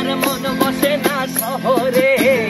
আমার মন বসে না শহরে,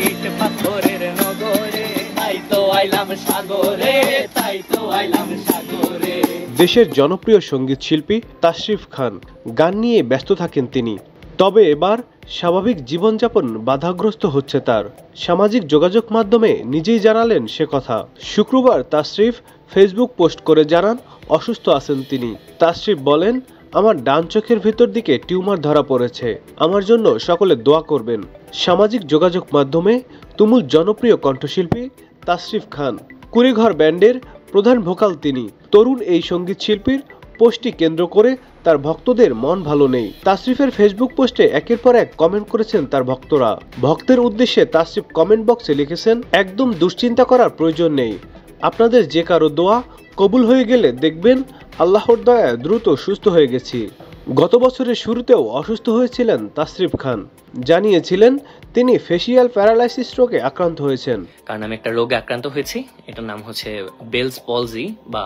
ইট পাথরের নগরে, তাই তো আইলাম সাগরে, তাই তো আইলাম সাগরে। দেশের জনপ্রিয় সঙ্গীত শিল্পী তাশরিফ খান গান নিয়ে ব্যস্ত থাকেন তিনি। তবে এবার স্বাভাবিক জীবনযাপন বাধাগ্রস্ত হচ্ছে তার। সামাজিক যোগাযোগ মাধ্যমে নিজেই জানালেন সে কথা। শুক্রবার তাশরিফ ফেসবুক পোস্ট করে জানান অসুস্থ আছেন তিনি। তাশরিফ বলেন, আমার ডান চোখের ভেতর দিকে টিউমার ধরা পড়েছে, আমার জন্য সকলে দোয়া করবেন। সামাজিক যোগাযোগ মাধ্যমে তুমুল জনপ্রিয় কণ্ঠশিল্পী তাশরিফ খান, কুড়িঘর ব্যান্ডের প্রধান ভোকাল তিনি। তরুণ এই সঙ্গীত শিল্পীর পোস্টটি কেন্দ্র করে তার ভক্তদের মন ভালো নেই। তাশরিফের ফেসবুক পোস্টে একের পর এক কমেন্ট করেছেন তার ভক্তরা। ভক্তের উদ্দেশ্যে তাশরিফ কমেন্ট বক্সে লিখেছেন, একদম দুশ্চিন্তা করার প্রয়োজন নেই, আপনাদের যে কারো দোয়া কবুল হয়ে গেলে দেখবেন আল্লাহর দয়ায় দ্রুত সুস্থ হয়ে গেছি। গত বছরের শুরুতেও অসুস্থ হয়েছিলেন তাশরিফ খান, জানিয়েছিলেন তিনি ফেসিয়াল প্যারালাইসিস রোগে আক্রান্ত হয়েছেন। কারণ আমি একটা রোগে আক্রান্ত হয়েছি, এটার নাম হচ্ছে বেলস পলজি, বা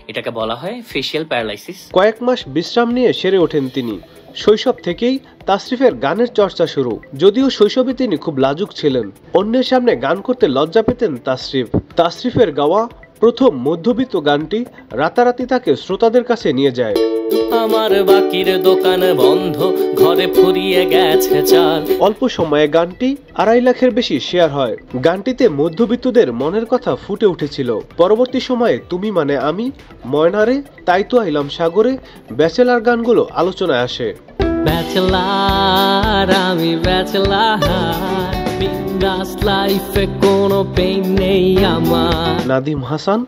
এটাকে বলা হয় ফেসিয়াল প্যারালাইসিস। কয়েক মাস বিশ্রাম নিয়ে সেরে ওঠেন তিনি। শৈশব থেকেই তাশরিফের গানের চর্চা শুরু। যদিও শৈশবে তিনি খুব লাজুক ছিলেন, অন্যের সামনে গান করতে লজ্জা পেতেন তাশরিফ। তাশরিফের গাওয়া প্রথম মধ্যবিত্ত গানটি রাতারাতি তাকে শ্রোতাদের কাছে নিয়ে যায়। আমার বাকির দোকান বন্ধ, ঘরে ফুরিয়ে গেছে চাল। অল্প সময়ে গানটি 2.5 লাখের বেশি শেয়ার হয়। গানটিতে মধ্যবিত্তদের মনের কথা ফুটে উঠেছিল। পরবর্তী সময়ে তুমি মানে আমি, ময়নারে, তাই তো আইলাম সাগরে, ব্যাচেলার গানগুলো আলোচনায় আসে। ব্যাচেলার আমি ব্যাচেলার, বিন্দাস লাইফে কোনো পেইন নেই আমার। Nadim Hasan,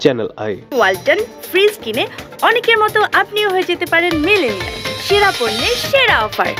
channel I. Walton fridge কিনে অনেকের মতো আপনিও হয়ে যেতে পারেন মিলেনিয়াল। সেরা পণ্যের সেরা অফার।